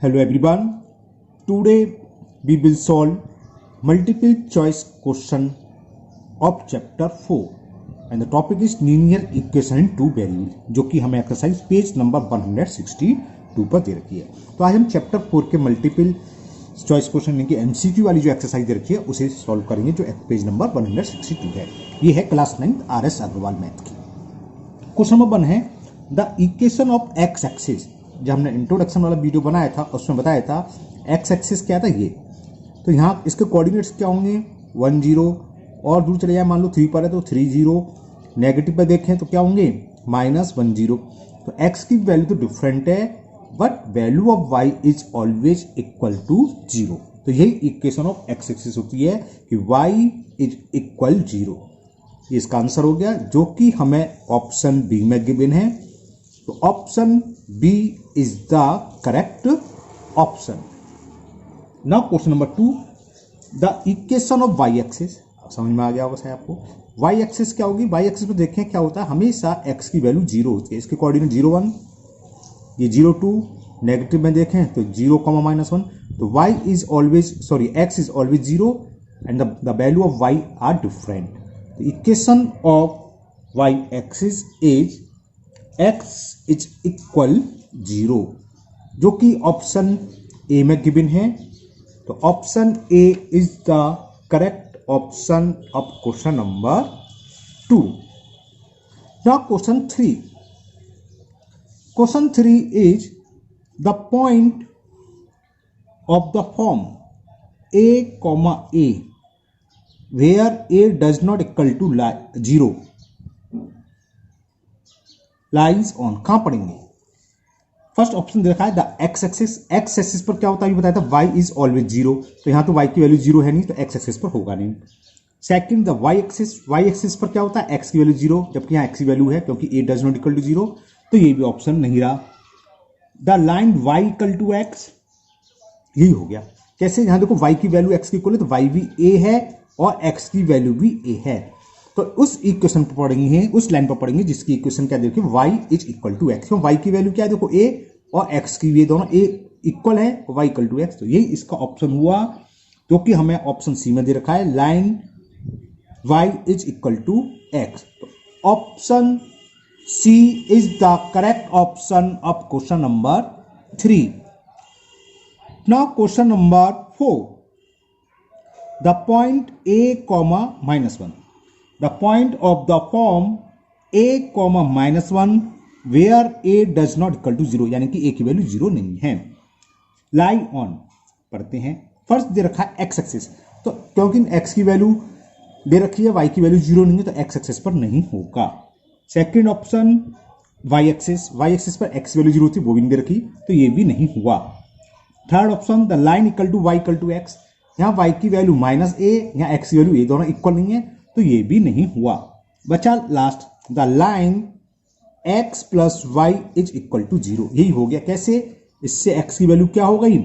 Hello everyone. Today we will solve multiple choice question of chapter 4 and the topic is linear equation in two variables जो कि हमें exercise page number 162 पर दे रखी है। तो आज हम चैप्टर 4 के मल्टीपल चॉइस क्वेश्चन यानी कि एमसीक्यू वाली जो एक्सरसाइज दे रखी है उसे सॉल्व करेंगे जो पेज नंबर 162 है। ये है क्लास 9 RS अग्रवाल मैथ की। क्वेश्चन नंबर 1 है the equation of x axis. जब हमने इंट्रोडक्शन वाला वीडियो बनाया था उसमें बताया था एक्स एक्सिस क्या था ये, तो यहाँ इसके कोऑर्डिनेट्स क्या होंगे 1 0 और दूर चले जाए मान लो 3 पर है तो 3 0, नेगेटिव पर देखें तो क्या होंगे -1 0। तो एक्स की वैल्यू तो डिफरेंट है but value of y is always equal to 0। तो यही इक्वेशन ऑफ एक्स एक्सिस होती है कि वाई इज इक्वल 0। ये इसका आंसर हो गया जो कि हमें ऑप्शन बी में गिवन है। तो option B is the correct option. Now question number 2 the equation of y axis. समझ में आ गया होगा शायद आपको। वाई एक्सिस क्या होगी, वाई एक्सिस में देखें क्या होता है हमेशा एक्स की वैल्यू 0 होती है। इसके कोऑर्डिनेट 0 1, ये 0 2, नेगेटिव में देखें तो 0, -1। तो y is always x is always 0 and the value of y are different. The equation of y-axis is x is equal 0 जो कि ऑप्शन ए में गिवन है। तो option A is the correct option of question number 2। Now question 3। Question 3 is the point of the form a, where a does not equal to 0 lies on। कहां पढ़ेंगे? First option देखा है the x axis. X axis पर क्या होता है बताया था y इज ऑलवेज 0। तो यहां तो y की वैल्यू 0 है नहीं तो एक्स एक्सिस पर होगा नहीं। Second the y axis. y axis पर क्या होता है x की वैल्यू 0 जबकि यहां x की वैल्यू है क्योंकि a does not equal to 0। तो ये भी ऑप्शन नहीं रहा। The line y equal to x यही हो गया। कैसे? यहां देखो y की वैल्यू x की इक्वल है तो y भी a है और x की वैल्यू भी a है। तो उस इक्वेशन पर पढ़ेंगे, उस लाइन पर पढ़ेंगे जिसकी इक्वेशन क्या देखिए y is equal to x। क्यों? y की वैल्यू क्या है देखो a और x की, ये दोनों a इक्वल है और y इक्वल टू x। तो यही इसका ऑप्शन हुआ जो कि हमें ऑप्शन सी में दे रखा है line y is equal to x। तो option C is the correct option of question number 3। Now question number 4 the point a, -1. The point of the form a, -1 where a does not equal to 0 यानी कि a की value 0 नहीं है। Lie on पढ़ते हैं। First they रखा है x axis. तो क्योंकि x की वैल्यू दे रखी है y की वैल्यू 0 नहीं है तो x एक्सिस पर नहीं होगा। सेकंड ऑप्शन y एक्सिस पर x वैल्यू 0 थी वो भी नहीं दे रखी तो ये भी नहीं हुआ। Third option the line equal to y equal to x। यहाँ y की वैल्यू -a, यहाँ x की वैल्यू a, दोनों इक्वल नहीं है तो ये भी नहीं हुआ। बचा last the line x plus y is equal to 0। यही हो गया। कैसे? इससे x की वैल्यू क्या हो गई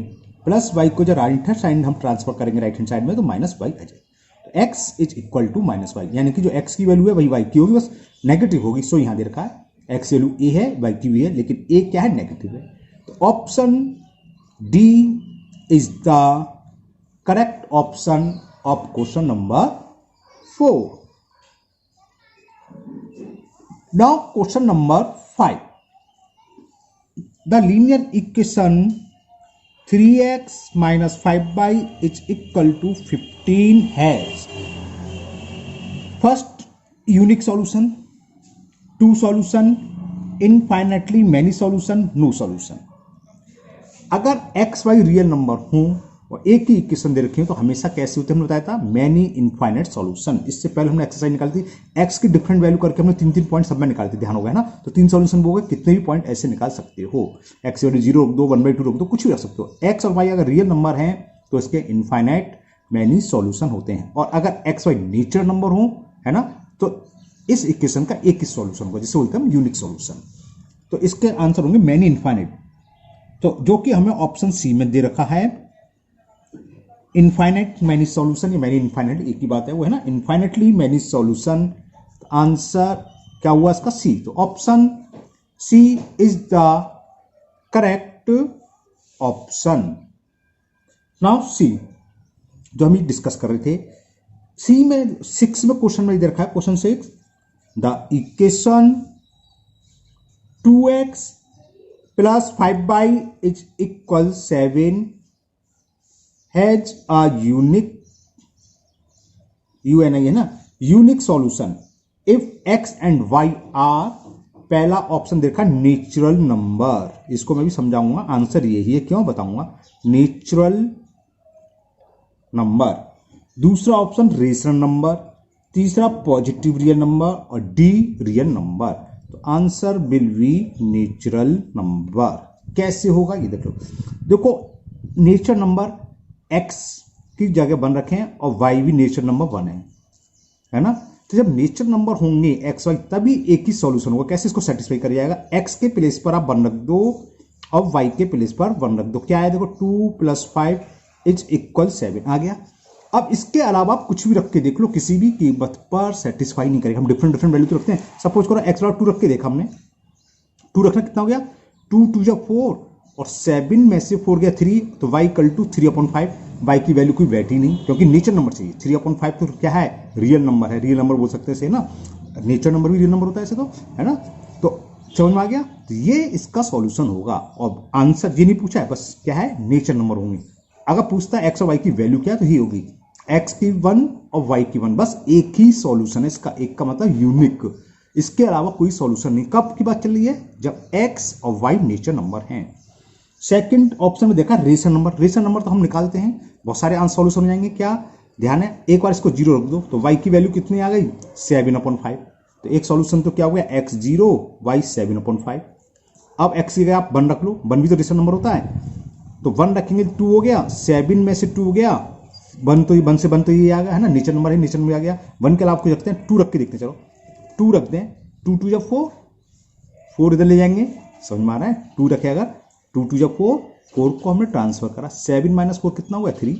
प्लस y को जब राइट हैंड साइड हम ट्रांसफर करेंगे राइट हैंड साइड में तो -y आ जाए। तो x is equal to -y यानी कि जो x की वैल्यू है वही y की होगी बस नेगेटिव होगी। सो यहाँ दे रखा है x वैल्यू a है y की भी है लेकिन a क्या है नेगेटिव है। तो option D is the correct option of question number 4. Now question number 5. The linear equation 3x minus 5y is equal to 15 has first unique solution, two solution, infinitely many solution, no solution। अगर x y real number हो और एक ही equation दे रखी है तो हमेशा कैसे होते हैं हमने बताया था मैनी इनफाइनाइट सॉल्यूशन। इससे पहले हमने एक्सरसाइज निकाली थी एक्स की डिफरेंट वैल्यू करके हमने 3 पॉइंट सब में निकाले थे, ध्यान होगा है ना। तो 3 सॉल्यूशन हो गए, कितने भी पॉइंट ऐसे निकाल सकते हो। एक्स वैल्यू 0 रख दो, 1/2 रख दो, कुछ भी रख सकते हो। एक्स और वाई अगर रियल नंबर है तो इसके इनफाइनाइट मैनी सॉल्यूशन होते हैं और अगर एक्स वाई नेचुरल नंबर हो है ना तो इस इक्वेशन का एक ही सॉल्यूशन होगा जिसे बोलते हैं यूनिक सॉल्यूशन। तो इसके आंसर होंगे मैनी इनफाइनाइट। तो जो कि हमें ऑप्शन सी में दे रखा है इनफाइनाइट मैनी सॉल्यूशन या मैनी इनफाइनाइट एक ही बात है वो है ना। इनफाइनाइटली मैनी सॉल्यूशन आंसर क्या हुआ इसका सी। तो option C is the correct option. Now see, जो हम डिस्कस कर रहे थे, सी में 6 में क्वेश्चन में इधर रखा है question 6, the equation 2x plus 5y is equal 7 has a unique, U N I है ना, unique solution if x and y are, पहला ऑप्शन देखा नेचुरल नंबर, इसको मैं भी समझाऊंगा, आंसर यही है, क्यों बताऊंगा, नेचुरल नंबर। दूसरा ऑप्शन रेशनल नंबर, तीसरा पॉजिटिव रियल नंबर और डी रियल नंबर। तो answer will be natural number. कैसे होगा ये देखो, देखो नेचुरल नंबर x की जगह बन रखे हैं और y भी नेचुरल नंबर 1 है ना। तो जब नेचुरल नंबर होंगे एक्स वाई तभी एक ही सॉल्यूशन होगा। कैसे इसको सेटिस्फाई कर जाएगा, एक्स के प्लेस पर आप 1 रख दो और वाई के प्लेस पर 1 रख दो, क्या है देखो 2 + 5 इज इक्वल 7 आ गया। अब इसके अलावा आप कुछ भी रख के देख लो, किसी भी कीमत पर सेटिस्फाई नहीं करेगा। हम डिफरेंट डिफरेंट वैल्यू तो रखते हैं, सपोज करो एक्स 2 रख के देखा हमने, 2 रखना कितना हो गया, 2 × 2 = 4 और 7 में से 4 गया 3, तो y = 3/5। y की वैल्यू कोई बैठी नहीं क्योंकि नेचर नंबर चाहिए। 3/5 तो क्या है, रियल नंबर है, रियल नंबर बोल सकते हैं ना, नेचर नंबर भी रियल नंबर होता है ऐसे तो, है ना। तो समझ में आ गया, तो ये इसका सॉल्यूशन होगा। और आंसर ये नहीं पूछा है, बस क्या है नेचर नंबर होंगे। अगर पूछता है एक्स और वाई की वैल्यू क्या है तो ये होगी एक्स की 1 और वाई की 1, बस एक ही सॉल्यूशन है इसका, एक का मतलब यूनिक, इसके अलावा कोई सॉल्यूशन नहीं। कब की बात चल रही है, जब एक्स और वाई नेचर नंबर हैं। सेकंड ऑप्शन में देखा रेशनल नंबर, रेशनल नंबर तो हम निकालते हैं, बहुत सारे आंसर सॉल्यूशन हो जाएंगे। क्या ध्यान है, एक बार इसको 0 रख दो तो y की वैल्यू कितनी आ गई 7/5, तो एक सॉल्यूशन तो क्या हो गया x 0 y 7/5। अब x की जगह आप 1 रख लो, 1 भी तो रेशनल नंबर होता है, तो 1 रखेंगे 2 हो गया, 7 में से 2 हो गया, 1 तो 1 से 1 तो ये आ गया है ना, नेचर नंबर है, नेचर नंबर आ गया। 1 के अलावा कुछ रखते हैं, 2 रख के देखते हैं, चलो 2 रख दें, 2 × 2 = 4, 4 इधर ले जाएंगे, समझ में आ रहा है, 2 रखे अगर 2 × 2 = 4, 4 को हमने ट्रांसफर करा, 7 - 4 कितना हुआ 3,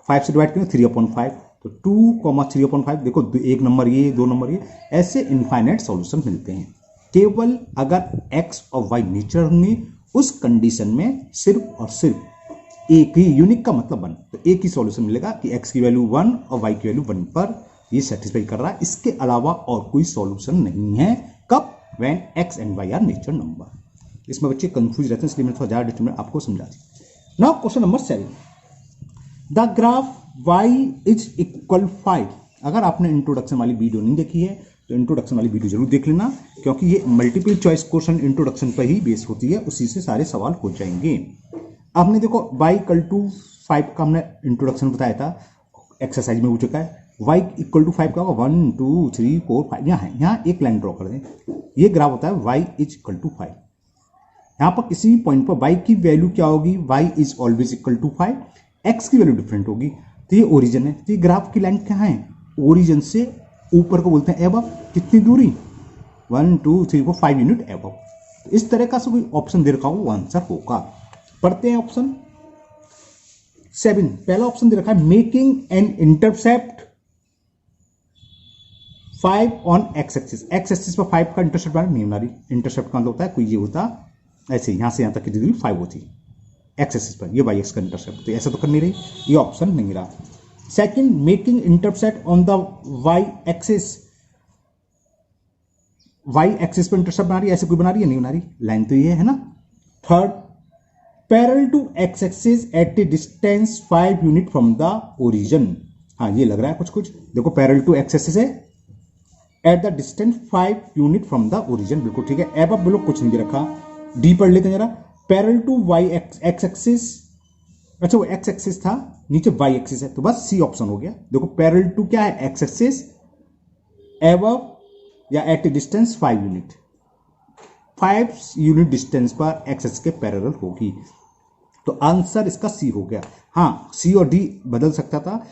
5 से डिवाइड करें 3/5, तो 2, 3/5 देखो, एक नंबर ये, 2 नंबर ये, ऐसे इनफाइनाइट सॉल्यूशन मिलते हैं। केवल अगर x और y नेचर होंगे उस कंडीशन में सिर्फ और सिर्फ एक ही, यूनिक का मतलब 1, तो एक ही सॉल्यूशन मिलेगा कि x की वैल्यू 1 और y की वैल्यू 1 पर ये सेटिस्फाई कर रहा है, इसके अलावा और कोई सॉल्यूशन नहीं है। कब, when x and y are nature number. इसमें बच्चे कंफ्यूज रहते हैं, इसलिए मैं थोड़ा ज्यादा डिटेल में आपको समझा दी। Now question number 7, the graph y = 5। अगर आपने इंट्रोडक्शन वाली वीडियो नहीं देखी है तो इंट्रोडक्शन वाली वीडियो जरूर देख लेना, क्योंकि ये मल्टीपल चॉइस क्वेश्चन इंट्रोडक्शन पर ही बेस होती है, उसी से सारे सवाल हो जाएंगे। आपने देखो y = 5 का हमने इंट्रोडक्शन बताया था, एक्सरसाइज में हो चुका है। y = 5 का होगा 1 2 3 4 5, यहाँ एक लाइन ड्रॉ कर दें, ये ग्राफ होता है y = 5। यहाँ पर किसी भी पॉइंट पर y की वैल्यू क्या होगी, y is always equal to 5, x की वैल्यू डिफरेंट होगी, तो ये ओरिजिन है। तो ये ग्राफ की लाइन क्या है, ओरिजिन से ऊपर को बोलते हैं एबव, कितनी दूरी 1 2 3 4 5 यूनिट एबव। तो इस तरह का कोई ऑप्शन दे रखा हो वो आंसर होगा। पढ़ते हैं ऑप्शन 7, पहला ऑप्शन दे रखा है making an intercept 5 on x axis. x axis पर 5 का इंटरसेप्ट नहीं बना रही, इंटरसेप्ट का मतलब होता है कोई ये होता ऐसे, यहां से यहां तक की दूरी 5 होती एक्स एक्सिस पर, ये y एक्स का इंटरसेप्ट, तो ऐसा तो कर नहीं रही, ये ऑप्शन नहीं रहा। Second, making intercept on the y axis, y axis पर इंटरसेप्ट बना रही है, ऐसे कोई बना रही है, नहीं बना रही, लाइन तो ये है ना। Third, parallel to x axis at a distance 5 unit from the origin. हाँ ये लग रहा है कुछ कुछ, देखो पैरेलल टू x एक्सिस है at the distance 5 unit from the origin, बिल्कुल ठीक है। एब अब लोग कुछ नहीं दे रखा, डी पढ़ लेते हैं जरा। Parallel to y x axis, अच्छा वो x एक्सिस था, नीचे y एक्सिस है, तो बस सी ऑप्शन हो गया। देखो पैरेलल टू क्या है, x एक्सिस एबव या at a distance 5 unit, 5 unit distance पर x एक्सिस के पैरेलल होगी, तो आंसर इसका सी हो गया। हाँ सी और डी बदल सकता था,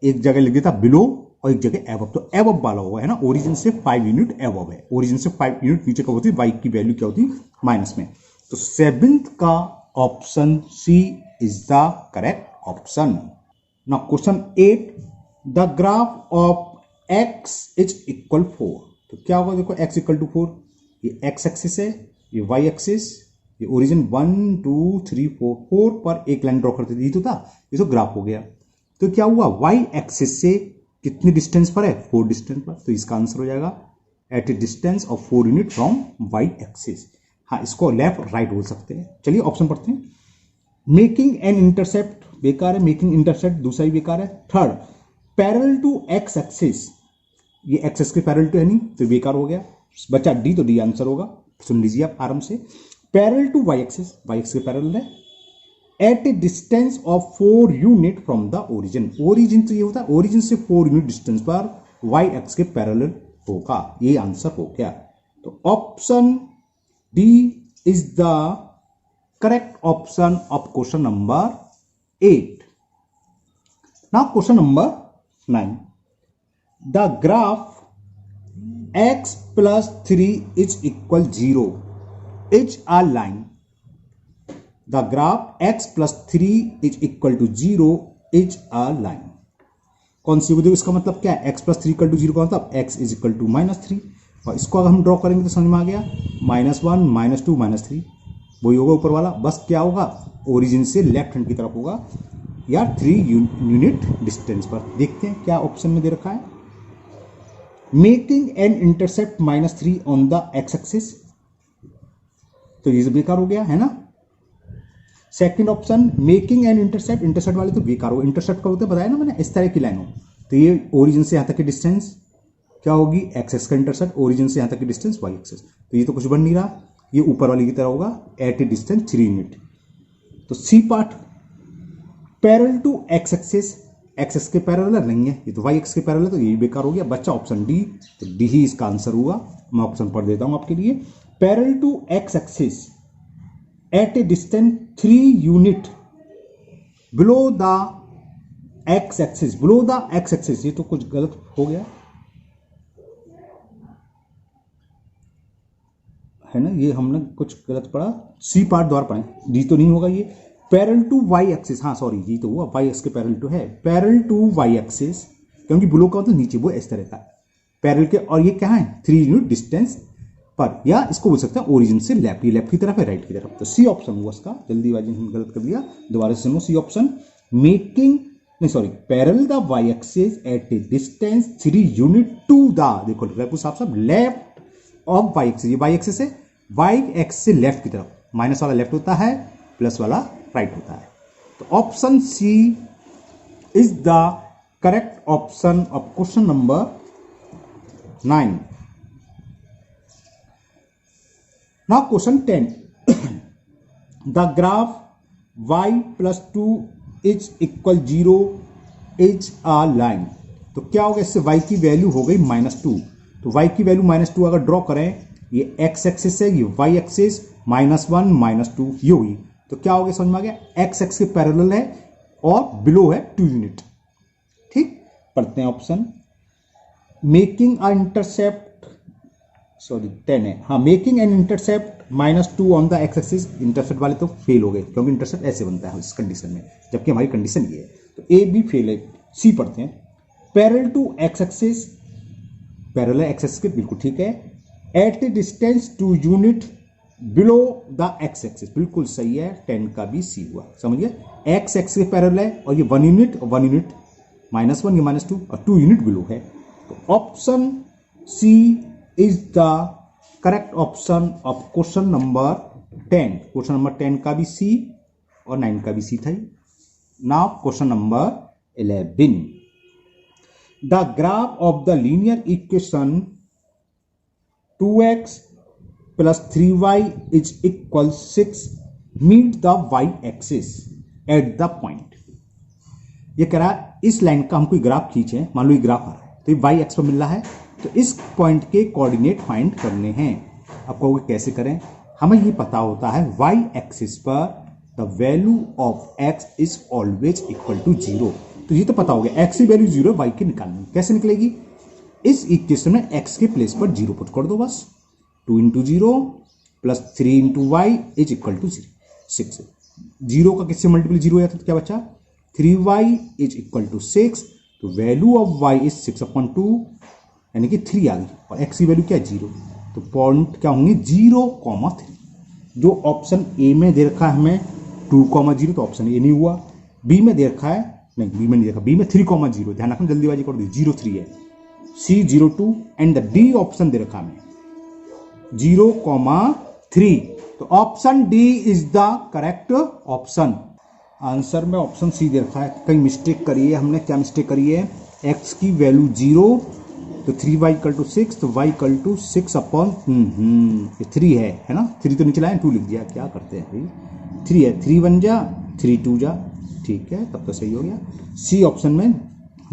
एक जगह लिख देता बिलो और एक जगह एबव, तो एबव वाला होगा, है ना, ओरिजिन से 5 यूनिट एबव है, ओरिजिन से 5 यूनिट नीचे कब होती है, y की वैल्यू क्या होती माइनस में, तो 7th का option C is the correct option. Now question 8, the graph of x = 4, तो क्या होगा, देखो x = 4, ये x एक्सिस है, ये y एक्सिस, ये ओरिजिन 1 2 3 4 पर एक लाइन ड्रॉ करते थे, ये तो था, ये तो ग्राफ हो गया। तो क्या हुआ, वाई एक्सिस से कितनी डिस्टेंस पर है, 4 डिस्टेंस पर, तो इसका आंसर हो जाएगा at a distance of 4 unit from y axis. हाँ, इसको लेफ्ट राइट बोल सकते हैं। चलिए ऑप्शन पढ़ते हैं। मेकिंग एन इंटरसेप्ट बेकार है, मेकिंग इंटरसेप्ट दूसरा ही बेकार है। Third, parallel to x axis, ये एक्स एक्सिस के पैरेलल टू है नहीं तो बेकार हो गया, बचा डी, तो डी आंसर होगा। सुन लीजिए आप आराम से, parallel to y axis, y axis के पैरेलल है, at a distance of 4 unit from the origin, origin तो ये होता है, ओरिजिन से 4 यूनिट डिस्टेंस पर वाई एक्स के पैरेलल होगा, ये आंसर हो गया। तो option D is the correct option of question number 8। Now question number 9, the graph x plus 3 is equal 0 is a line, the graph x plus 3 is equal to 0 is a line। कौन सी देखो, इसका मतलब क्या है, x plus 3 equal to 0 का मतलब x is equal to -3, और इसको अगर हम ड्रॉ करेंगे तो समझ में आ गया, -1 -2 -3 वही होगा ऊपर वाला, बस क्या होगा, ओरिजिन से लेफ्ट हैंड की तरफ होगा या 3 यूनिट डिस्टेंस पर। देखते हैं क्या ऑप्शन में दे रखा है। Making an intercept -3 on the x axis, तो ये बेकार हो गया है ना। Second option, making an intercept, intercept वाले तो बेकार हो, इंटरसेप्ट का होता है बताया ना मैंने, इस तरह की लाइन हो, तो ये ओरिजिन से यहां तक की डिस्टेंस क्या होगी, एक्स एक्स का इंटरसेप्ट, ओरिजिन से यहां तक की डिस्टेंस वाई एक्सिस, तो ये तो कुछ बन नहीं रहा, ये ऊपर वाली की तरह होगा एट ए डिस्टेंस 3 यूनिट। तो C part, parallel to x axis, X X के पैरेलल नहीं है, ये तो वाई एक्स के पैरेलल है, तो ये बेकार हो गया, बच्चा ऑप्शन डी, तो डी ही इसका आंसर हुआ। मैं ऑप्शन पढ़ देता हूं आपके लिए, parallel to x axis at a distance 3 unit below the x axis, below the x axis, ये तो कुछ गलत हो गया है ना, ये हमने कुछ गलत पढ़ा, सी पार्ट द्वारा पढ़े, डी तो नहीं होगा ये। पैरेलल टू वाई एक्सिस, हाँ सॉरी ये तो हुआ, वाई एक्स के पैरेलल टू है, पैरेलल टू वाई एक्सिस, क्योंकि ब्लू का मतलब नीचे वो इस तरह का पैरेलल के, और ये क्या है 3 यूनिट डिस्टेंस पर, या इसको बोल सकते हैं ओरिजिन से लेफ्ट, ये लेफ्ट की तरफ है राइट की तरफ, तो सी ऑप्शन हुआ इसका। जल्दीबाजी में गलत कर दिया, दोबारा से सुनो, सी ऑप्शन, मेकिंग नहीं sorry, parallel the y axis at a distance 3 unit to the, देखो रेपू साहब साहब, लेफ्ट ऑफ वाई एक्सिस, ये वाई एक्सिस है, वाई एक्स से लेफ्ट की तरफ, माइनस वाला लेफ्ट होता है, प्लस वाला राइट होता है, तो option C is the correct option of question number 9। Now question 10, the graph y plus 2 is equal 0 is a line, तो क्या होगा, इससे y की वैल्यू हो गई -2, तो y की वैल्यू -2 अगर ड्रॉ करें, ये x एक्सिस है, ये y एक्सिस, -1 -2 ये हुई, तो क्या हो गया, समझ में आ गया, x एक्स के पैरेलल है और बिलो है 2 यूनिट। ठीक, पढ़ते हैं option, making a intercept, sorry 10 है, हाँ, making an intercept -2 on the x axis, intercept वाले तो फेल हो गए, क्योंकि इंटरसेप्ट ऐसे बनता है इस कंडीशन में, जबकि हमारी कंडीशन ये है, तो ए भी फेल है। सी पढ़ते हैं, parallel to x axis, parallel x axis के बिल्कुल ठीक है, at a distance 2 unit below the x axis, बिल्कुल सही है, 10 का भी सी हुआ, समझिए, एक्स एक्सिस के पैरेलल है, और ये 1 यूनिट और 1 यूनिट, -1 ये -2 और 2 यूनिट बिलो है, तो option C is the correct option of question number 10। Question number 10 का भी सी और 9 का भी सी था। Now question number 11, the graph of the linear equation 2x plus 3y is equal 6 meet the y axis at the point। ये कह रहा है इस लाइन का हम कोई ग्राफ खींचे, मान लो ये ग्राफ आ रहा है, तो ये y एक्स पर मिल रहा है, तो इस पॉइंट के कोऑर्डिनेट फाइंड करने हैं। अब कहोगे कैसे करें, हमें ये पता होता है y एक्सिस पर the value of x is always equal to 0, तो ये तो पता हो गया, x की वैल्यू 0 y की निकालनी, कैसे निकलेगी, इस इक्वेशन में x के प्लेस पर 0 पुट कर दो बस, 2 × 0 plus 3 × y is equal to 6, 0 का किससे मल्टीपल 0 हो जाता है, तो क्या बचा, 3y इज इक्वल टू 6, तो वैल्यू ऑफ y इज 6/2 यानी कि 3 आ गई, और x की वैल्यू क्या है 0, तो पॉइंट क्या होंगे 0, 3। जो ऑप्शन ए में दे रखा है हमें 2,0 तो ऑप्शन ए नहीं हुआ, बी में दे रखा है, नहीं बी में नहीं देखा, बी में 3,0, ध्यान रखना जल्दीबाजी कर दी, 0,3 है, सी 0,2 एंड द डी ऑप्शन दे रखा हमें 0,3, तो option D is the correct option. Answer में ऑप्शन सी दे रखा है, कहीं मिस्टेक करी है हमने, क्या मिस्टेक करी है, एक्स की वैल्यू 0 तो 3y = 6, तो y = 6 अपॉन 3 है ना, 3 तो नीचे लाए 2 लिख दिया, क्या करते हैं भाई, 3 है, 3 1 जा 3 2 जा, ठीक है तब तो सही हो गया। सी ऑप्शन में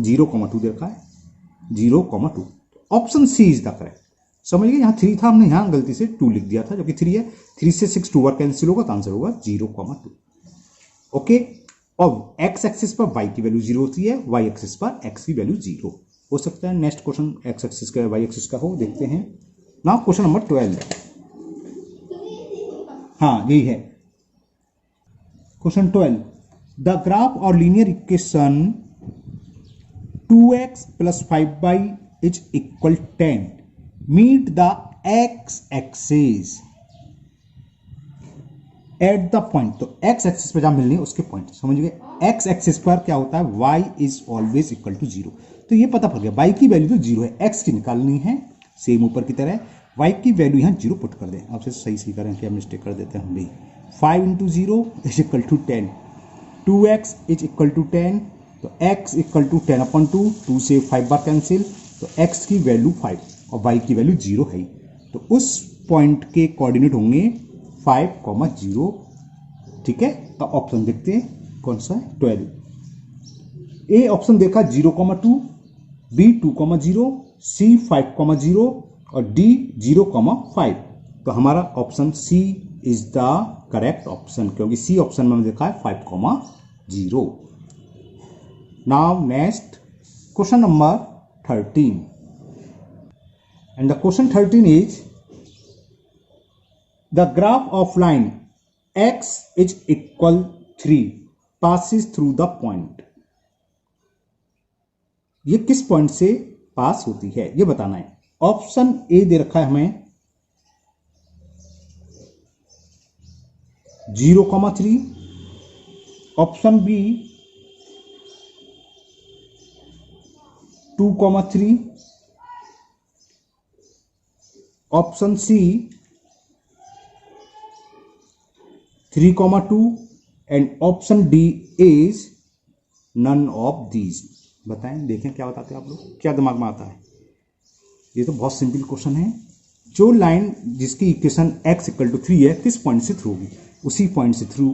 0,2 दे रखा है, 0,2, option C is the correct. समझ गए, यहाँ 3 था, हमने यहाँ गलती से 2 लिख दिया था, जबकि 3 है, 3 से 6 2 बार कैंसिल होगा तो आंसर होगा 0,2। ओके, अब एक्स एक्सिस पर y की वैल्यू 0 होती है, y एक्सिस पर x की वैल्यू 0 हो सकता है। नेक्स्ट क्वेश्चन एक्स एक्सिस का y एक्सिस का हो, देखते हैं। नाउ क्वेश्चन नंबर 12, हाँ यही है क्वेश्चन 12, द ग्राफ और linear equation 2x + 5y = 10 meet the x axis at the point, तो x एक्सिस पर जहां मिलनी है उसके पॉइंट, समझ गए। x एक्सिस पर क्या होता है, y is always equal to 0, तो ये पता पड़ गया, y की वैल्यू तो 0 है, x की निकालनी है, सेम ऊपर की तरह, y की वैल्यू यहां 0 पुट कर दें। आपसे सही करें, क्या मिस्टेक कर देते हैं हम भी। 5 × 0 = 10, 2x = 10, तो x = 10/2, 2 से 5 बार कैंसिल, तो x की वैल्यू 5 और y की वैल्यू 0 है, तो उस पॉइंट के कोऑर्डिनेट होंगे 5,0, ठीक है। तो ऑप्शन देखते हैं कौन सा है, 12। ए ऑप्शन देखा 0,2, बी 2,0, सी 5,0 और डी 0,5, तो हमारा option C is the correct option, क्योंकि सी ऑप्शन में देखा है 5,0। Now next question number 13, and the question 13 is the graph of line x is equal 3 passes through the point, ये किस पॉइंट से पास होती है ये बताना है। ऑप्शन ए दे रखा है हमें 0,3, option B 2,3, option C 3,2 and option D is none of these. बताएं, देखें क्या बताते हैं आप लोग, क्या दिमाग में आता है। ये तो बहुत सिंपल क्वेश्चन है, जो लाइन जिसकी इक्वेशन x = 3 है किस पॉइंट से थ्रू होगी, उसी पॉइंट से थ्रू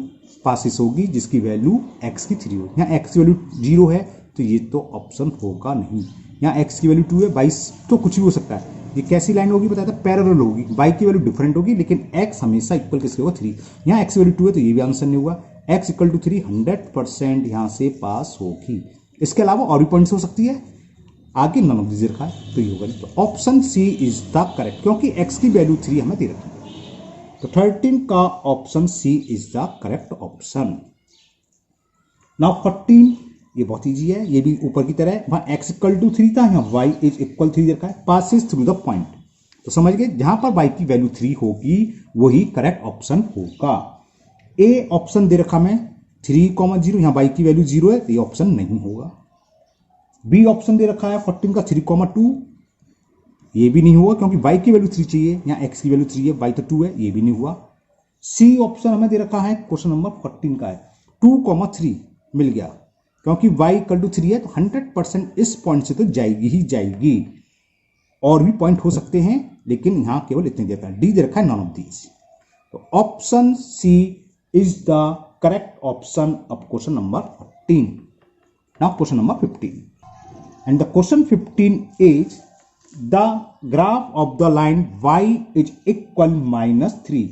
पासिस होगी जिसकी वैल्यू x की 3 होगी। यहाँ x की वैल्यू 0 है तो ये तो ऑप्शन होगा नहीं, यहाँ x की वैल्यू 2 है, 22 तो कुछ भी हो सकता है। ये कैसी लाइन होगी बताया था, पैरेलल होगी, y की वैल्यू डिफरेंट होगी लेकिन x हमेशा इक्वल किसके होगा 3। यहाँ x की वैल्यू 2 है तो ये भी आंसर नहीं हुआ, x = 3 100% यहाँ से पास होगी। इसके अलावा और भी पॉइंट्स हो सकती है, आगे नन ऑफ दिस रखा है तो ये होगा नहीं, तो option C is the correct, क्योंकि x की वैल्यू 3 हमें दे रखी है, तो 13 का option C is the correct option. Now 14, ये बहुत ईजी है, ये भी ऊपर की तरह है, वहां x = 3 था, यहाँ y = 3 रखा है, पासिस थ्रू द पॉइंट, तो समझ गए जहां पर y की वैल्यू 3 होगी वही करेक्ट ऑप्शन होगा। ए ऑप्शन दे रखा मैं 3,0, यहाँ y की वैल्यू 0 है तो ये ऑप्शन नहीं होगा। बी ऑप्शन दे रखा है 14 का 3,2, ये भी नहीं हुआ क्योंकि y की वैल्यू 3 चाहिए, यहाँ x की वैल्यू 3 है, y तो 2 है, ये भी नहीं हुआ। सी ऑप्शन हमें दे रखा है क्वेश्चन नंबर 14 का है 2,3, मिल गया, क्योंकि y = 3 है तो 100% इस पॉइंट से तो जाएगी ही जाएगी। और भी पॉइंट हो सकते हैं लेकिन यहां केवल इतने दे रखा है, डी दे रखा है नॉन ऑफ दीज, तो option C is the correct option of question number 14। Now question number 15, and the question 15 is the graph of the line y = -3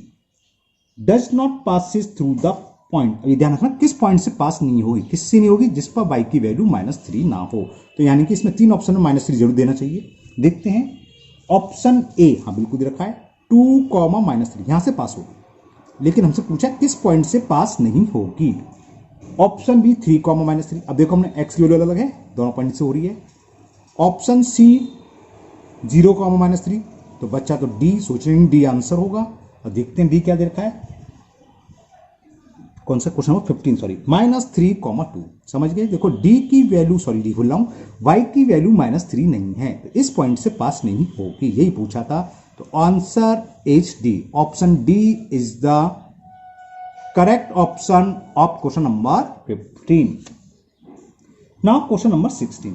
does not passes through the point. ये ध्यान रखना किस point से पास नहीं होगी, किससे नहीं होगी, जिस पर y की वैल्यू -3 ना हो, तो यानी कि इसमें 3 ऑप्शन में -3 जरूर देना चाहिए। देखते हैं, ऑप्शन ए हाँ बिल्कुल दे रखा है 2, -3 यहां से पास होगी, लेकिन हमसे पूछा किस पॉइंट से पास नहीं होगी। ऑप्शन बी 3, -3, अब देखो हमने x की वैल्यू अलग है, दोनों पॉइंट से हो रही है। ऑप्शन सी 0, -3, तो बच्चा तो डी सोच रहे हैं डी आंसर होगा, और देखते हैं डी क्या दे रखा है, कौन सा क्वेश्चन नंबर 15 सॉरी, -3, 2 समझ गए। देखो डी की वैल्यू, सॉरी डी भूल रहा हूं, वाई की वैल्यू -3 नहीं है तो इस पॉइंट से पास नहीं होगी, यही पूछा था। तो answer is D, option D is the correct option of question number 15। Now question number 16,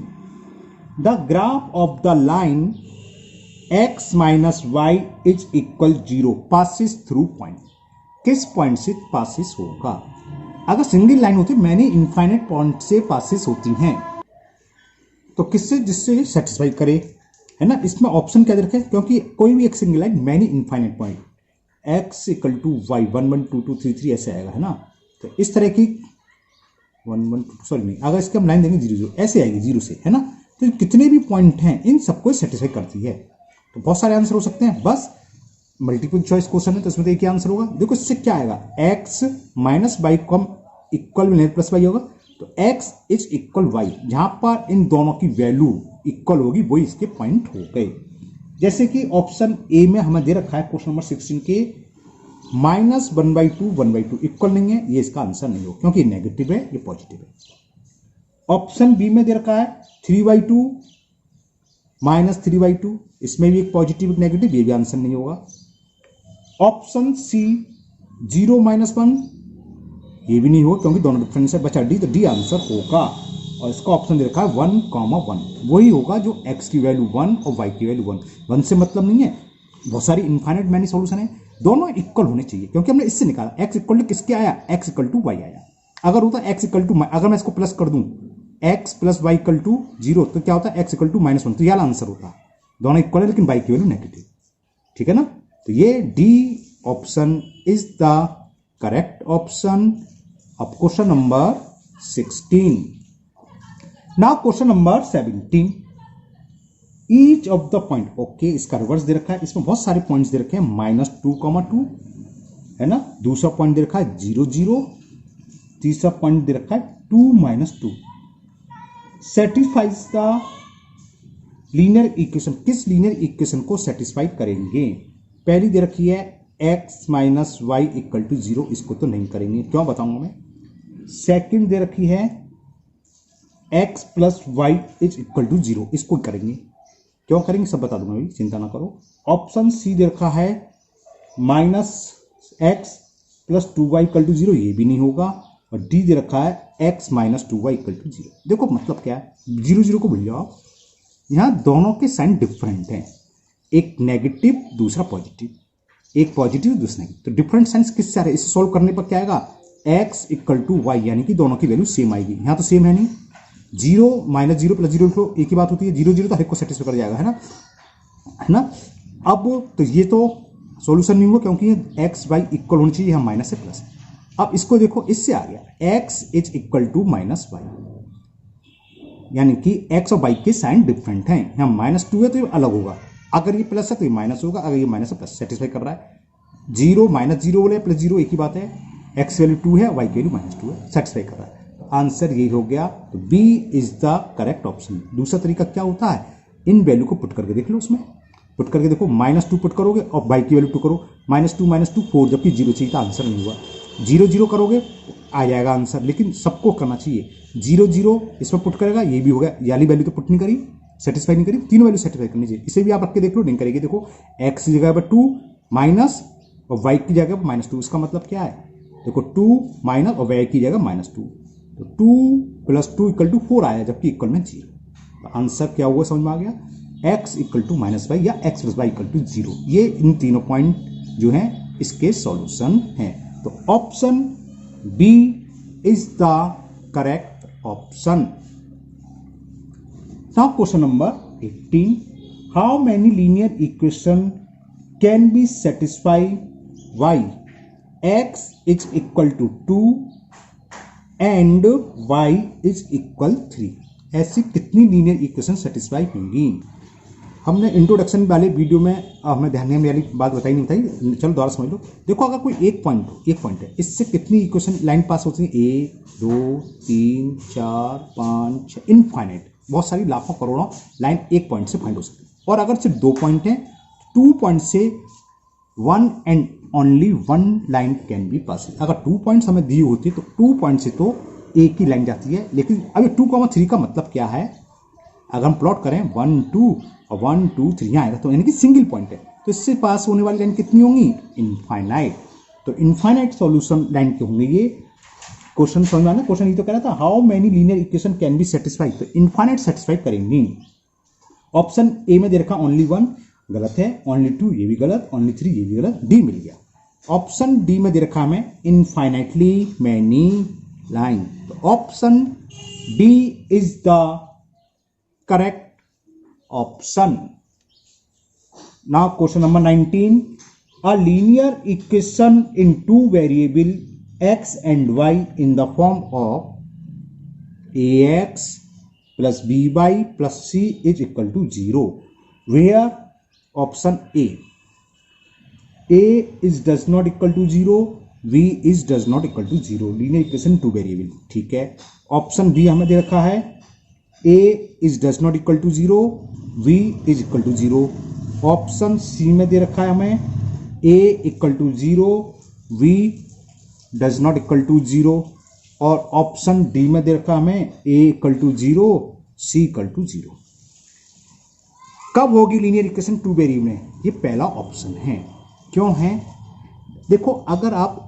the graph of the line x minus y is equal 0 passes through point, किस पॉइंट से पासिस होगा। अगर सिंगल लाइन होती many infinite point से passes होती हैं तो किससे, जिससे सेटिस्फाई करे, है ना। इसमें ऑप्शन क्या दे रखे, क्योंकि कोई भी एक single line many infinite point x equal to y 1 1 2 2 3 3 ऐसे आएगा, है ना। तो इस तरह की 1 1 2 सॉरी नहीं, अगर इसके हम लाइन देंगे 0 0 ऐसे आएगी 0 से, है ना। तो कितने भी पॉइंट हैं इन सबको सेटिस्फाई करती है। तो बहुत सारे आंसर हो सकते हैं, बस मल्टीपल चॉइस क्वेश्चन है तो इसमें तो एक ही आंसर होगा। देखो इससे क्या आएगा, x माइनस वाई कम इक्वल में प्लस वाई होगा, तो x इज इक्वल वाई, जहां पर इन दोनों की वैल्यू इक्वल होगी वही इसके पॉइंट हो गए। जैसे कि ऑप्शन ए में हमें दे रखा है क्वेश्चन नंबर 16 के -1/2 1/2 इक्वल नहीं है, ये इसका आंसर नहीं हो क्योंकि नेगेटिव है, ये पॉजिटिव है। ऑप्शन बी में दे रखा है 3/2 -3/2, इसमें भी एक पॉजिटिव एक नेगेटिव, ये भी आंसर नहीं होगा। ऑप्शन सी 0 -1, ये भी नहीं होगा क्योंकि दोनों डिफरेंस है, बचा डी, तो डी आंसर होगा। और इसका ऑप्शन दे रखा है 1, 1, वही होगा जो x की वैल्यू 1 और y की वैल्यू 1 से मतलब नहीं है। बहुत सारी इनफाइनाइट मैनी सॉल्यूशन है, दोनों इक्वल होने चाहिए क्योंकि हमने इससे निकाला x इक्वल टू किसके आया, x इक्वल टू y आया। अगर होता x इक्वल टू, अगर मैं इसको प्लस कर दूं x plus y equal to 0 तो क्या होता है x इक्वल टू -1, तो यह आंसर होता। दोनों इक्वल है लेकिन y की वैल्यू नेगेटिव, ठीक है ना। तो ये D option is the correct option of question number 16। Now question number 17, each of the point, okay इसका रिवर्स दे रखा है, इसमें बहुत सारे पॉइंट्स दे रखे हैं, -2, 2 है ना, दूसरा पॉइंट दे रखा है 0 0, तीसरा पॉइंट दे रखा है 2 -2, सेटिस्फाइज द लीनियर इक्वेशन, किस लीनियर इक्वेशन को सेटिस्फाई करेंगे। पहली दे रखी है x minus y equal to 0, इसको तो नहीं करेंगे, क्यों बताऊंगा मैं। सेकंड दे रखी है x plus y is equal to 0, इसको करेंगे, क्यों करेंगे सब बता दूंगा, चिंता ना करो। ऑप्शन सी दे रखा है -x plus 2y equal to 0, ये भी नहीं होगा। और डी दे रखा है x minus 2y equal to 0। देखो मतलब क्या है, 0 0 को भूल जाओ, यहां दोनों के साइन डिफरेंट हैं, एक नेगेटिव दूसरा पॉजिटिव, एक पॉजिटिव दूसरा नेगेटिव, तो डिफरेंट साइंस किससे आ रहे हैं, इसे सोल्व करने पर क्या आएगा, x इक्वल टू वाई, यानी कि दोनों की वैल्यू सेम आएगी। यहां तो सेम है नहीं, 0 -0 प्लस 0 एक ही बात होती है, 0 0 तो हर एक को सेटिस्फाई कर जाएगा, है ना। अब तो ये तो सॉल्यूशन नहीं हुआ क्योंकि x y इक्वल होनी चाहिए, यहां माइनस से प्लस। अब इसको देखो, इससे आ गया x is equal to -y, यानी कि x और y के साइन डिफरेंट हैं, यहां -2 है तो ये अलग होगा, अगर ये प्लस है तो ये माइनस होगा, अगर ये माइनस है प्लस, सेटिस्फाई कर रहा है। 0 -0 बोले प्लस 0 एक ही बात है, x वैल्यू 2 है, y की वैल्यू -2 है, सेटिस्फाई कर रहा है। आंसर यही हो गया, तो B is the correct option. दूसरा तरीका क्या होता है, इन वैल्यू को पुट करके देख लो, उसमें पुट करके देखो, -2 पुट करोगे और y की वैल्यू 2 करो, -2 4, जबकि 0 चाहिए था, आंसर नहीं हुआ। 0 0 करोगे आ जाएगा आंसर, लेकिन सबको करना चाहिए। 0 0 इसमें पुट करेगा, ये भी हो गया, याली वैल्यू तो पुट नहीं करी, सेटिस्फाई नहीं करी, तीनों वैल्यू सेटिस्फाई करनी चाहिए। इसे भी आप रख के देख लो, नहीं करेगी। देखो x की जगह पर 2 माइनस और y की जगह पर -2, इसका मतलब क्या है, देखो 2 माइनस और y की जगह -2, तो 2 + 2 = 4 आया, जबकि इक्वल में 0। तो आंसर क्या हुआ समझ में आ गया, x = -y या x + y = 0। ये इन तीनों पॉइंट जो हैं इसके सॉल्यूशन हैं। तो option B is the correct option. Now question number 18, how many linear equation can be satisfy y x is equal to 2 and y is equal 3। ऐसी कितनी लीनियर इक्वेशन सेटिस्फाई होंगी। हमने इंट्रोडक्शन वाले वीडियो में हमें ध्यान देने वाली बात बताई नहीं बताई, चलो दोबारा समझ लो। देखो अगर कोई एक पॉइंट है, इससे कितनी इक्वेशन लाइन पास होती है, 1 2 3 4 5 6, इनफाइनाइट, बहुत सारी लाखों करोड़ों लाइन एक पॉइंट से फाइंड हो सकती है। और अगर सिर्फ 2 पॉइंट हैं, 2 पॉइंट से 1 and only one line can be pass. अगर 2 पॉइंट्स हमें दी होती तो 2 पॉइंट से तो एक ही लाइन जाती है, लेकिन अभी 2,3 का मतलब क्या है, अगर हम प्लॉट करें 1 2 और 1 2 3 यहाँ आएगा तो यानी कि सिंगल पॉइंट है, तो इससे पास होने वाली लाइन कितनी होंगी, इनफाइनाइट। तो इनफाइनाइट सॉल्यूशन लाइन के होंगे ये। क्वेश्चन समझ में आना, क्वेश्चन ये तो कह रहा था how many linear equation can be satisfied, तो इनफाइनाइट सेटिस्फाई करेंगे। ऑप्शन ए में दे रखा ओनली 1, गलत है। ओनली 2 ये भी गलत, ओनली 3 ये भी गलत, डी मिल गया। ऑप्शन डी में दे रखा हमें इनफाइनाइटली मैनी लाइन, तो option D is the correct option. Now question number 19, a linear equation in two variable x and y in the form of ax plus by plus c is equal to 0, where option a is does not equal to 0, v is does not equal to 0, linear equation two variable, ठीक है। Option B हमें दे रखा है a is does not equal to 0, v is equal to 0। Option C में दे रखा है हमें a equal to 0, v does not equal to 0, और ऑप्शन डी में दे रखा हमें a equal to 0, c equal to 0। कब होगी लीनियर इक्वेशन टू वेरिएबल में, ये पहला ऑप्शन है। क्यों है, देखो अगर आप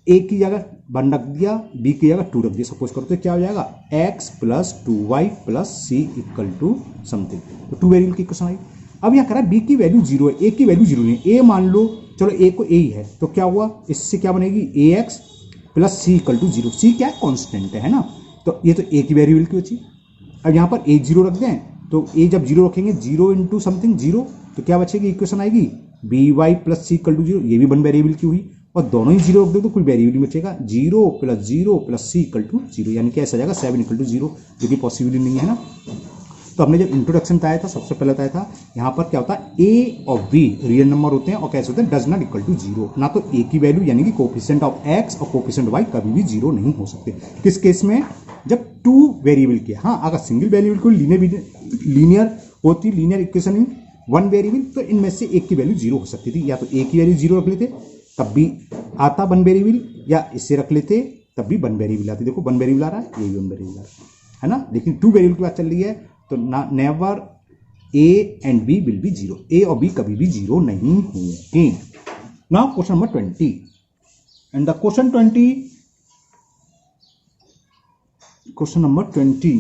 a की जगह 1 रख दिया, b की जगह 2 रख दिया सपोज करो, तो क्या हो जाएगा x plus 2y plus c equal to something, तो टू वेरिएबल की इक्वेशन आई। अब यहाँ कह रहा है बी की वैल्यू 0 है, ए की वैल्यू 0 नहीं है। ए मान लो, चलो ए को ए ही है, तो क्या हुआ, इससे क्या बनेगी A X plus C equal to 0। C क्या है, कॉन्स्टेंट है ना, तो ये तो ए की वेरिएबल की बची। अब यहाँ पर ए 0 रख दें, तो ए जब 0 रखेंगे 0 इंटू समथिंग 0, तो क्या बचेगी, इक्वेशन आएगी b y plus C equal to 0, ये भी 1 वेरिएबल की हुई, और दोनों ही 0 रख दो तो कोई वेरिएबल नहीं बचेगा। 0 प्लस सी इक्वल टू 0, यानी कि ऐसा जाएगा 7 इक्वल टू 0, जो कि पॉसिबल नहीं है ना। तो हमने जब इंट्रोडक्शन बताया था, सबसे पहले बताया था यहाँ पर क्या होता है, ए और बी रियल नंबर होते हैं और कैसे होते हैं, डज नॉट इक्वल टू 0। ना तो ए की वैल्यू यानी कि कोफिशिएंट ऑफ एक्स और कोफिशिएंट वाई कभी भी 0 नहीं हो सकते। किस केस में, जब टू वेरिएबल के, हाँ अगर सिंगल वेरिएबल को लीनियर होती, linear equation in one variable, तो इनमें से एक की वैल्यू 0 हो सकती थी, या तो ए की वैल्यू 0 रख लेते तब भी आता 1 वेरिएबल, या इससे रख लेते तब भी 1 वेरिएबल आती। देखो 1 वेरिएबल आ रहा है, ये भी 1 वेरिएबल आ रहा है ना, लेकिन 2 वेरिएबल की बात चल रही है, तो never a and b will be 0, a और बी कभी भी 0 नहीं होंगे। Now question number 20, and the question number 20,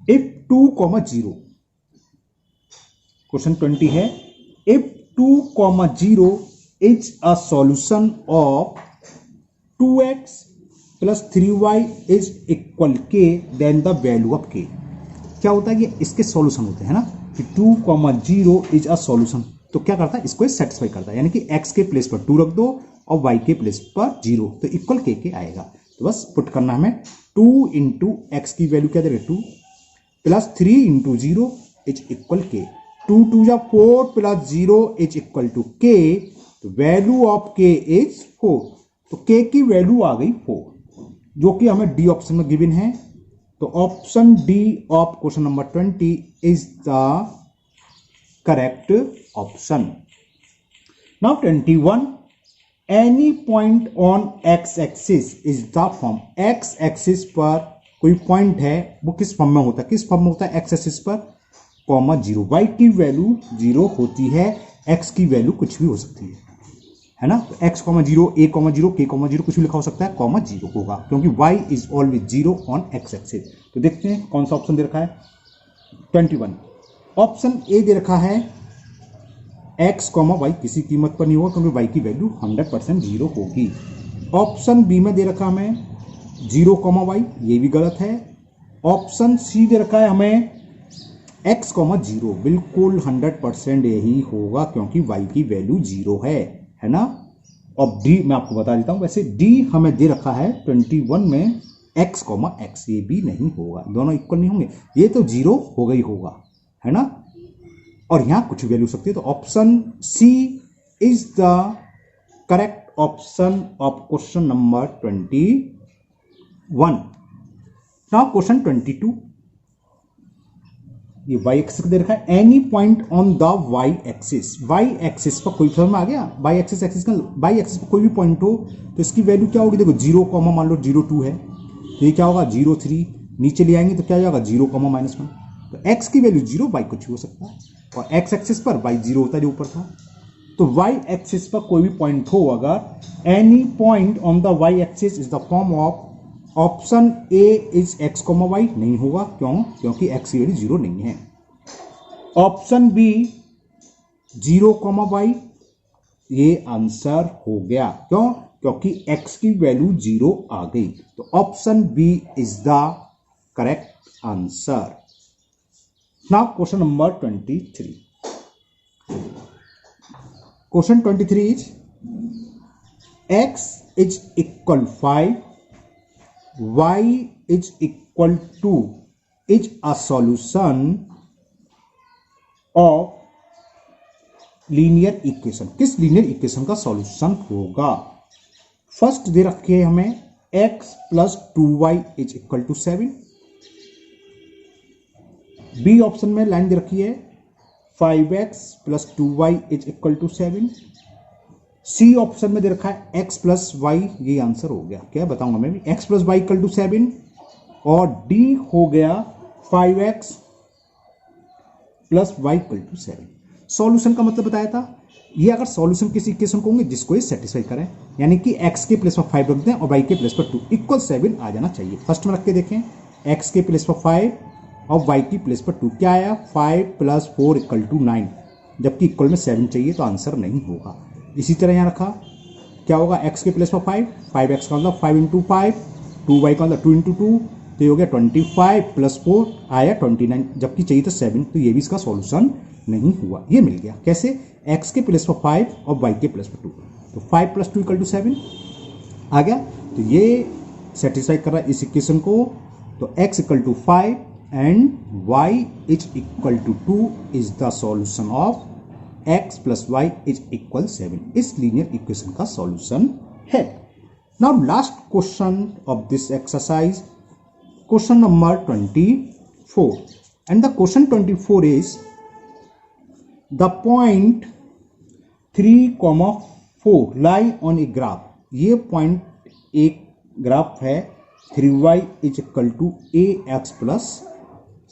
if 2,0, question 20 है, if 2,0 is a solution of 2x plus 3y is equal k, then the value of k। क्या होता है, ये इसके सॉल्यूशन होते हैं ना, कि 2,0 इज अ सॉल्यूशन, तो क्या करता है, इसको सेटिस्फाई करता है, यानी कि x के प्लेस पर 2 रख दो और y के प्लेस पर 0, तो इक्वल k के आएगा। तो बस पुट करना हमें 2 इंटू एक्स की वैल्यू क्या दे रहे, 2 plus 3 into 0 is equal k, 2 2 जा 4 plus 0 is equal to k, तो वैल्यू ऑफ k इज 4, तो k की वैल्यू आ गई 4, जो कि हमें डी ऑप्शन में गिवन है। तो option D of question number 20 is the correct option. Now 21, any point on x axis is the form, x axis पर कोई पॉइंट है, वो किस फॉर्म में होता है, किस फॉर्म में होता है, एक्स एक्सिस पर, कॉमा 0, वाई की वैल्यू 0 होती है, एक्स की वैल्यू कुछ भी हो सकती है ना, तो x, 0, a, 0, k, 0 कुछ भी लिखा हो सकता है, 0 होगा, क्योंकि y is always 0 on x axis. तो देखते हैं कौन सा ऑप्शन दे रखा है, 21 ऑप्शन ए दे रखा है x, y किसी कीमत पर नहीं होगा, क्योंकि y की वैल्यू 100% 0 होगी। ऑप्शन बी में दे रखा हमें 0, y, ये भी गलत है। ऑप्शन सी दे रखा है हमें x, 0, बिल्कुल 100% यही होगा, क्योंकि y की वैल्यू 0 है ना। और डी मैं आपको बता देता हूं, वैसे डी हमें दे रखा है 21 में x, x, ये भी नहीं होगा, दोनों इक्वल नहीं होंगे, ये तो 0 होगा ही होगा, है ना, और यहां कुछ वैल्यू सकती है। तो option C is the correct option of question number 21। Now question 22, ये y एक्सिस दे रखा है, any point on the y axis, y axis पर कोई समझ में आ गया, y एक्सिस पर कोई भी पॉइंट हो तो इसकी वैल्यू क्या होगी, देखो 0, मान लो 0,2 है तो ये क्या होगा 0,3, नीचे ले आएंगे तो क्या हो जाएगा 0, -1, तो x की वैल्यू 0, y कुछ भी हो सकता है, और x एक्सिस पर y 0 होता है जो ऊपर था। तो y एक्सिस पर कोई भी पॉइंट हो अगर, any point on the y axis is the form of option A is x, y नहीं होगा, क्यों, क्योंकि x की वैल्यू 0 नहीं है। ऑप्शन बी 0, y, ये आंसर हो गया, क्यों, क्योंकि x की वैल्यू 0 आ गई, तो option B is the correct answer. Now question number 23। Question 23 is x is equal 5, y is equal to is a solution of linear equation. किस लीनियर इक्वेशन का सॉल्यूशन होगा? फर्स्ट दे रखी है हमें x plus 2y is equal to 7। B option में line दे रखी है 5x plus 2y is equal to 7। C option में दे रखा है x प्लस वाई, ये आंसर हो गया, क्या बताऊंगा मैं भी, x plus y equal to 7, और डी हो गया 5x plus y equal to 7। Solution का मतलब बताया था, ये अगर सॉल्यूशन किसी इक्वेशन को होंगे जिसको ये सेटिस्फाई करें, यानी कि x के प्लेस पर 5 रख दें और y के प्लेस पर 2 इक्वल 7 आ जाना चाहिए। फर्स्ट में रख के देखें, x के प्लेस पर 5 और y की प्लेस पर 2, क्या आया 5 प्लस 4 इक्वल टू 9, जबकि इक्वल में 7 चाहिए तो आंसर नहीं होगा। इसी तरह यहां रखा, क्या होगा x के प्लेस पर 5, 5x का मतलब 5 इंटू 5, 2y का मतलब 2 इंटू 2, तो ये हो गया 25 प्लस 4 आया 29, जबकि चाहिए था 7, तो ये भी इसका सॉल्यूशन नहीं हुआ। ये मिल गया कैसे, x के प्लेस पर 5 और y के प्लेस पर 2, तो 5 प्लस 2 इक्वल टू 7 आ गया, तो ये सेटिस्फाई कर रहा है इस इक्वेशन को। तो x इक्वल टू 5 and y is equal to 2 is the solution of x plus y is equal 7, इस लीनियर इक्वेशन का सॉल्यूशन है। Now last question of this exercise, question number 24, and the question 24 is the point 3,4 lie on a graph. ये point एक graph है 3y is equal to ax plus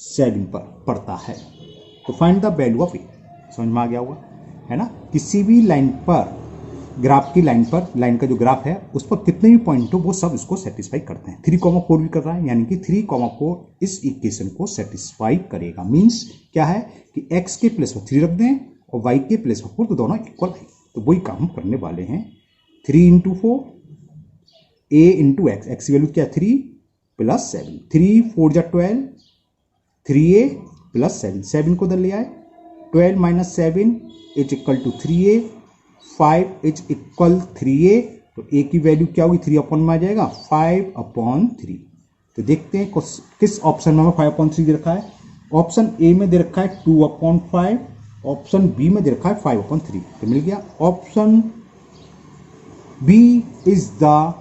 7 पर पड़ता है, तो फाइंड द वैल्यू ऑफ ए। समझ में आ गया होगा, है ना, किसी भी लाइन पर, ग्राफ की लाइन पर, लाइन का जो ग्राफ है उस पर कितने भी पॉइंट हो वो सब इसको सेटिस्फाई करते हैं। 3,4 भी कर रहा है, यानी कि 3,4 इस इक्वेशन को सेटिस्फाई करेगा। मींस क्या है कि x के प्लेस पर 3 रख दें और y के प्लेस पर 4, तो दोनों इक्वल है, तो वही काम हम करने वाले हैं। 3 into 4 a into x, x की वैल्यू क्या 3 प्लस 7, 3 4 जा 12, 3a प्लस 7, 7 को उधर ले आए, 12 minus 7 is equal to 3a, 5 is equal 3a, तो a की वैल्यू क्या होगी 3 अपॉन में आ जाएगा 5/3। तो देखते हैं किस ऑप्शन में 5/3 दे रखा है। ऑप्शन ए में दे रखा है 2/5, ऑप्शन बी में दे रखा है 5/3, तो मिल गया option B is the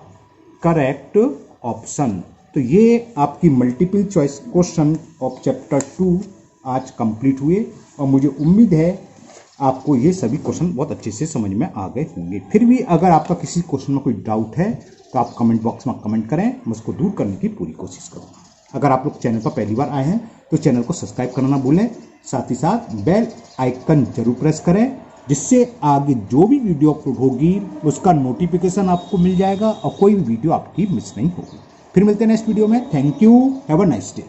correct option. तो ये आपकी multiple choice question of chapter 2 आज कंप्लीट हुए, और मुझे उम्मीद है आपको ये सभी क्वेश्चन बहुत अच्छे से समझ में आ गए होंगे। फिर भी अगर आपका किसी क्वेश्चन में कोई डाउट है तो आप कमेंट बॉक्स में कमेंट करें, मैं उसको दूर करने की पूरी कोशिश करूँगा। अगर आप लोग चैनल पर पहली बार आए हैं तो चैनल को सब्सक्राइब करना ना भूलें, साथ ही साथ बेल आइकन जरूर प्रेस करें, जिससे आगे जो भी वीडियो अपलोड होगी उसका नोटिफिकेशन आपको मिल जाएगा और कोई भी वीडियो आपकी मिस नहीं होगी। फिर मिलते हैं नेक्स्ट वीडियो में। Thank you, have a nice day.